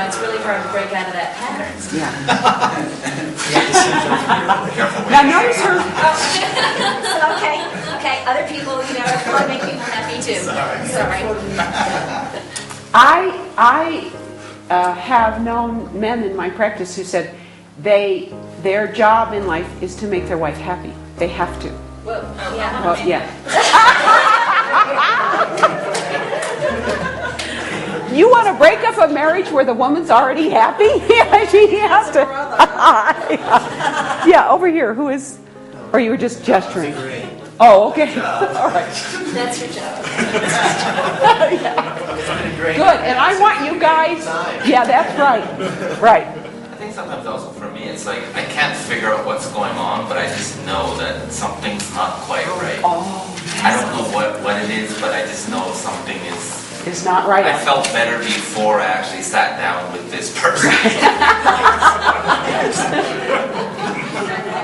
it's really hard to break out of that pattern. Yeah. Now notice her. Okay. Other people, want to make people happy too. Sorry. I have known men in my practice who said their job in life is to make their wife happy. They have to. Well, yeah. Well, yeah. You want to break up a marriage where the woman's already happy? Yeah, she has to. Yeah, over here. Who is? Or you were just gesturing? Oh, okay. All right. That's your job. Good. And I want you guys. Yeah, that's right. Right. I think sometimes also for me, it's like I can't figure out what's going on, but I just know that something's not quite right. Oh. I don't know what it is, but I just know something is. It's not right. I felt better before I actually sat down with this person.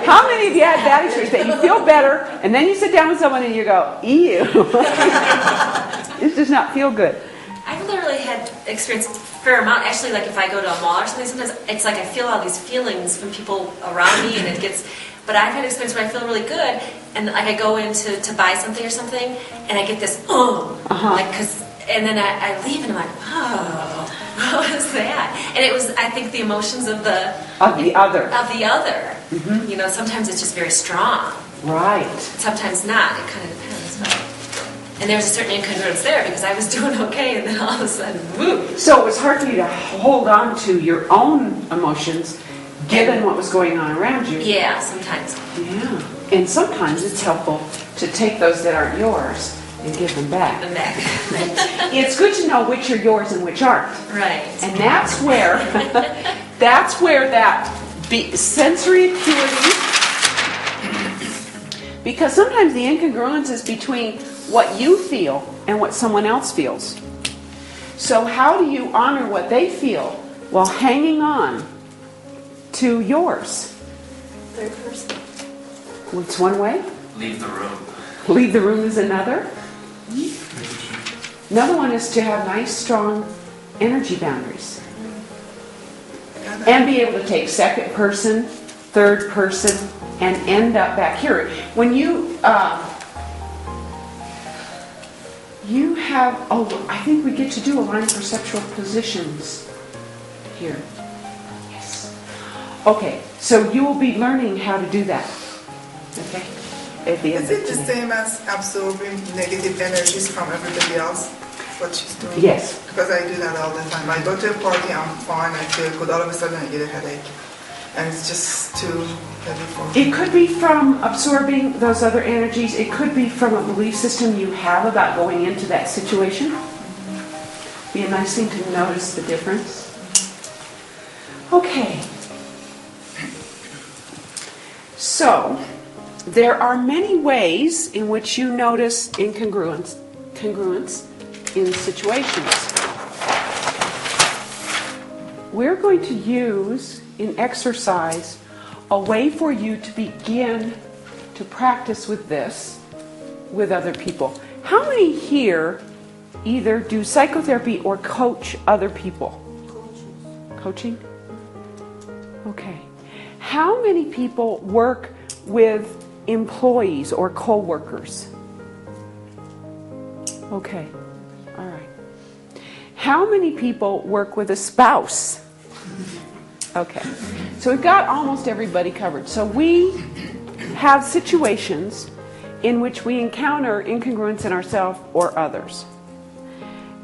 How many of you had that experience that you feel better and then you sit down with someone and you go, ew. This does not feel good. I've literally had experience a fair amount. Actually, like if I go to a mall or something, sometimes it's like I feel all these feelings from people around me, and it gets. But I've had experience where I feel really good, and like I go in to buy something or something, and I get this like and then I leave and I'm like, oh, what was that? And it was, I think, the emotions of the other. Mm-hmm. Sometimes it's just very strong. Right. Sometimes not. It kind of depends. And there's a certain incongruence there because I was doing okay, and then all of a sudden, woo. So it was hard for you to hold on to your own emotions, given what was going on around you. Yeah, sometimes. Yeah. And sometimes it's helpful to take those that aren't yours and give them back. It's good to know which are yours and which aren't. Right. And that's where that sensory acuity, because sometimes the incongruence is between what you feel and what someone else feels. So how do you honor what they feel while hanging on to yours? Third person. What's one way? Leave the room. Leave the room is another. Another one is to have nice, strong energy boundaries. And be able to take second person, third person, and end up back here. When you have, I think we get to do align perceptual positions here. Yes. Okay, so you will be learning how to do that. Okay? Is it the same as absorbing negative energies from everybody else? What she's doing? Yes. Because I do that all the time. I go to a party, I'm fine, I feel good, all of a sudden I get a headache. And it's just too heavy for me. It could be from absorbing those other energies. It could be from a belief system you have about going into that situation. Be a nice thing to notice the difference. Okay. So, there are many ways in which you notice congruence in situations. We're going to use in exercise a way for you to begin to practice with this with other people. How many here either do psychotherapy or coach other people? Coaching? Okay. How many people work with employees or co-workers? Okay. All right. How many people work with a spouse? Okay. So we've got almost everybody covered. So we have situations in which we encounter incongruence in ourselves or others.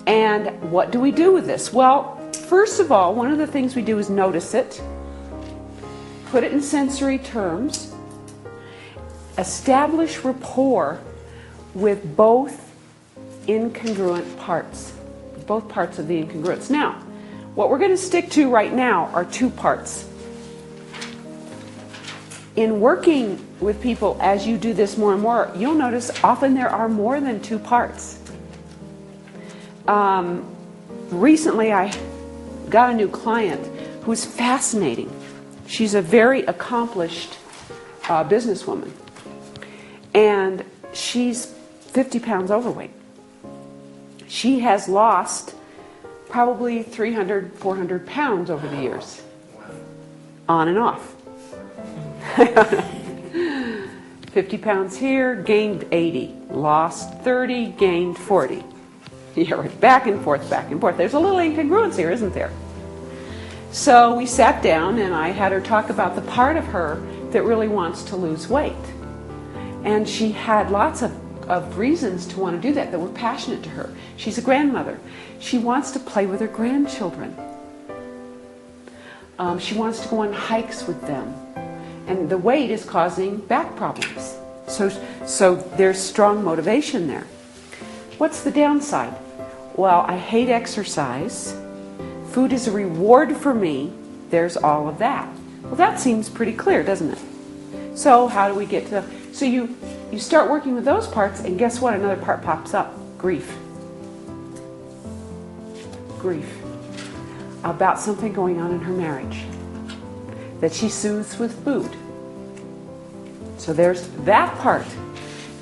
And what do we do with this? Well, first of all, one of the things we do is notice it, put it in sensory terms, establish rapport with both incongruent parts, both parts of the incongruence. Now, what we're going to stick to right now are two parts. In working with people, as you do this more and more, you'll notice often there are more than two parts. Recently, I got a new client who's fascinating. She's a very accomplished businesswoman, and she's 50 pounds overweight. She has lost probably 300, 400 pounds over the years. On and off. 50 pounds here, gained 80. Lost 30, gained 40. Yeah, right. Back and forth, back and forth. There's a little incongruence here, isn't there? So we sat down and I had her talk about the part of her that really wants to lose weight. And she had lots of reasons to want to do that were passionate to her. She's a grandmother. She wants to play with her grandchildren. She wants to go on hikes with them. And the weight is causing back problems. So there's strong motivation there. What's the downside? Well, I hate exercise. Food is a reward for me. There's all of that. Well, that seems pretty clear, doesn't it? So how do we get to... So you start working with those parts, and guess what? Another part pops up. Grief. Grief. About something going on in her marriage that she soothes with food. So there's that part.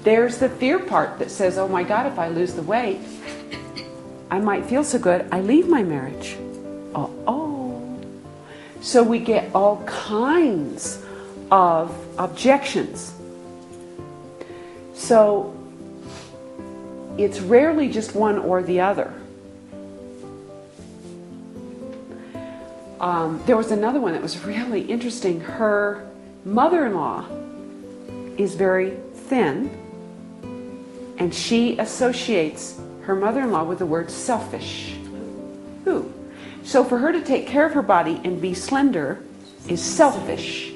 There's the fear part that says, oh my God, if I lose the weight, I might feel so good, I leave my marriage. Oh. So we get all kinds of objections. So it's rarely just one or the other. There was another one that was really interesting. Her mother-in-law is very thin, and she associates her mother-in-law with the word selfish. Ooh. So for her to take care of her body and be slender is selfish.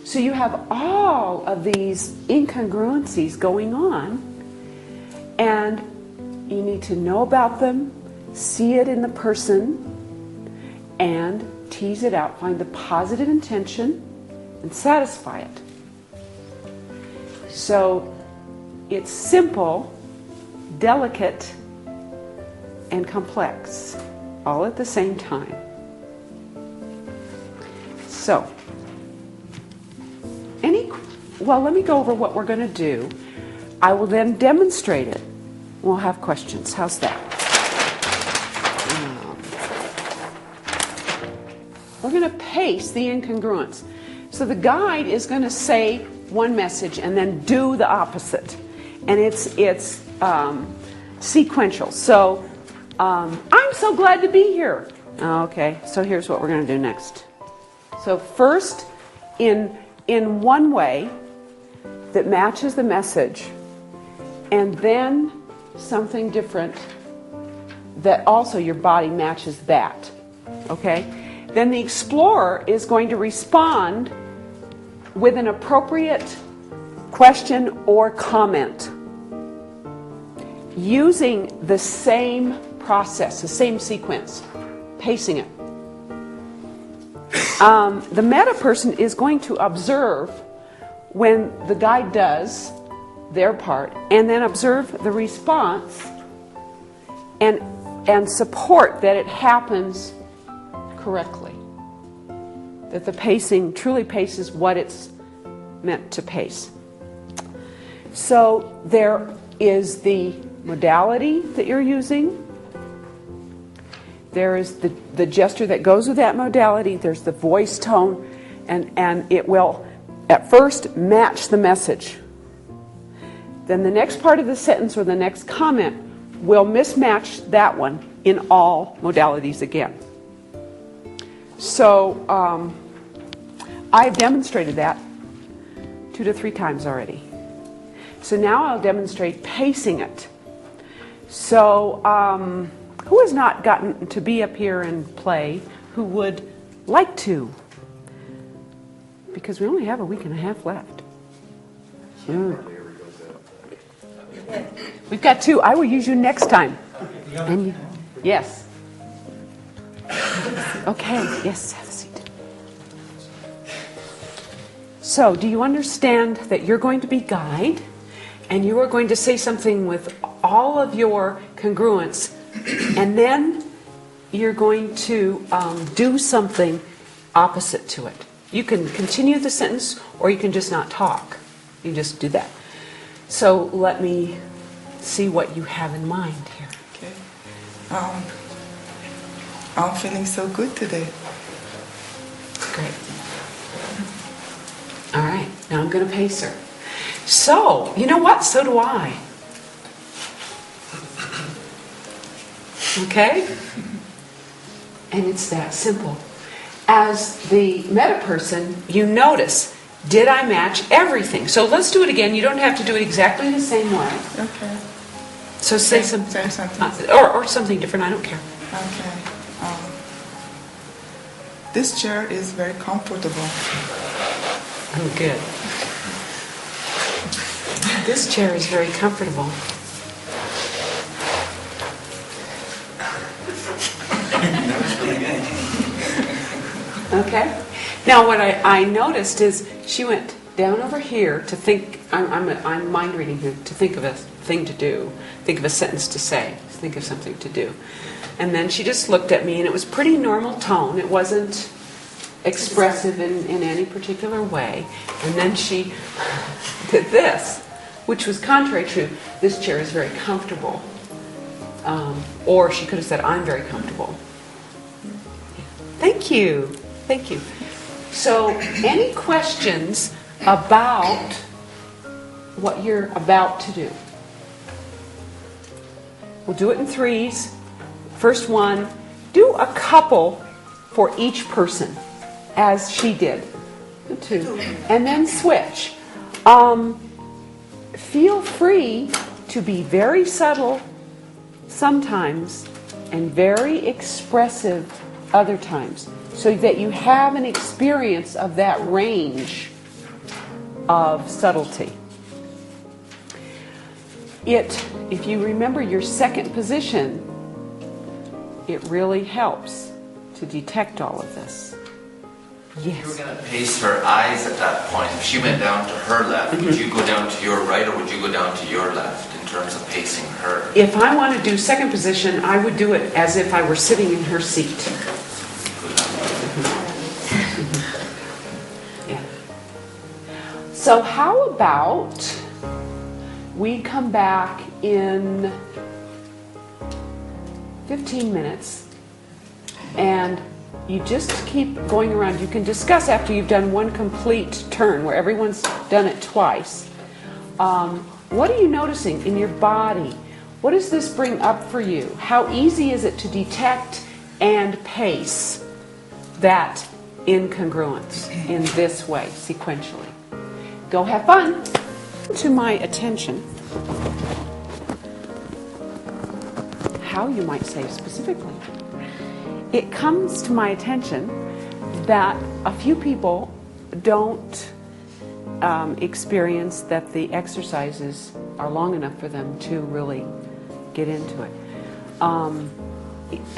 So you have all of these incongruencies going on, and you need to know about them, see it in the person, and tease it out, find the positive intention, and satisfy it. So it's simple, delicate, and complex, all at the same time. So, let me go over what we're going to do. I will then demonstrate it. We'll have questions. How's that? We're going to pace the incongruence. So the guide is going to say one message and then do the opposite. And it's sequential. So I'm so glad to be here. Okay, so here's what we're going to do next. So first, in one way that matches the message, and then something different that also your body matches that. Okay? Then the explorer is going to respond with an appropriate question or comment using the same process, the same sequence, pacing it. The meta person is going to observe when the guide does their part, and then observe the response and support that it happens correctly. That the pacing truly paces what it's meant to pace. So there is the modality that you're using. There is the gesture that goes with that modality. There's the voice tone, and it will at first match the message. Then the next part of the sentence or the next comment will mismatch that one in all modalities again. So I've demonstrated that 2 to 3 times already. So now I'll demonstrate pacing it. So who has not gotten to be up here and play who would like to? Because we only have a week and a half left. We've got 2. I will use you next time. And you, yes. Okay, yes, have a seat. So, do you understand that you're going to be guide, and you are going to say something with all of your congruence, and then you're going to do something opposite to it. You can continue the sentence, or you can just not talk. You just do that. So let me see what you have in mind here. Okay. I'm feeling so good today. Great. All right, now I'm going to pace her. So, you know what? So do I. Okay? And it's that simple. As the meta person, you notice, did I match everything? So let's do it again. You don't have to do it exactly the same way. Okay. So say Same sentence. or something different, I don't care. Okay. This chair is very comfortable. Oh, good. This chair is very comfortable. Okay. Now what I noticed is she went down over here to think. I'm mind reading here to think of a thing to do, think of a sentence to say, think of something to do, and then she just looked at me, and it was pretty normal tone. It wasn't expressive in any particular way. And then she did this, which was contrary to this chair is very comfortable. Or she could have said, I'm very comfortable. Thank you. Thank you. So, any questions about what you're about to do? We'll do it in threes. First one, do a couple for each person, as she did. Two. And then switch. Feel free to be very subtle sometimes and very expressive other times, so that you have an experience of that range of subtlety. If you remember your second position, it really helps to detect all of this. You were Yes. going to pace her eyes at that point. If she went down to her left, would you go down to your right, or would you go down to your left in terms of pacing her? If I want to do second position, I would do it as if I were sitting in her seat. Yeah. So how about we come back in 15 minutes and you just keep going around. You can discuss after you've done one complete turn where everyone's done it twice. What are you noticing in your body? What does this bring up for you? How easy is it to detect and pace that incongruence in this way, sequentially? Go have fun. To my attention, how you might say specifically. It comes to my attention that a few people don't experience that the exercises are long enough for them to really get into it.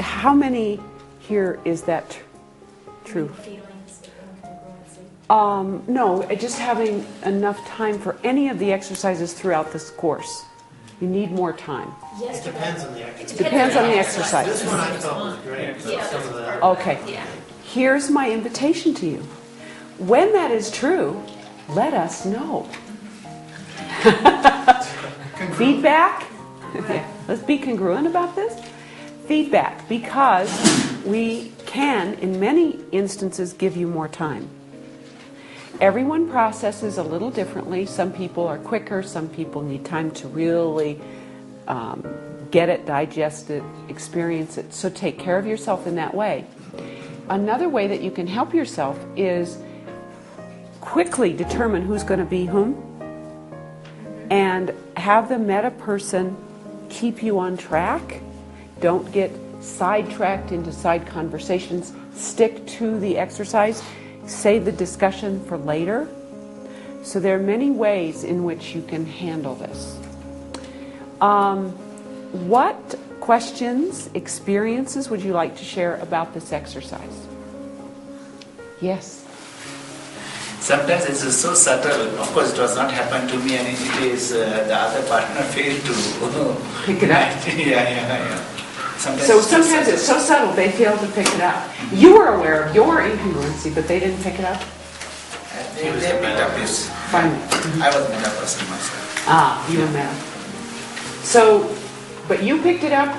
How many here is that true? No, just having enough time for any of the exercises throughout this course. You need more time. It depends on the exercise. Depends on the exercise. This one I felt was great, but some of the Okay. Here's my invitation to you. When that is true, let us know. Feedback? Yeah. Let's be congruent about this. Feedback, because we can, in many instances, give you more time. Everyone processes a little differently. Some people are quicker. Some people need time to really get it, digest it, experience it. So take care of yourself in that way. Another way that you can help yourself is quickly determine who's going to be whom and have the meta person keep you on track. Don't get sidetracked into side conversations. Stick to the exercise. Save the discussion for later. So there are many ways in which you can handle this. What questions, experiences would you like to share about this exercise? Yes. Sometimes it is so subtle. Of course, it does not happen to me, and it is the other partner failed to Pick it up. Yeah. So sometimes it's so subtle they fail to pick it up. You were aware of your incongruency, but they didn't pick it up? They picked up this. Finally. I was meta person myself. You were meta. So, but you picked it up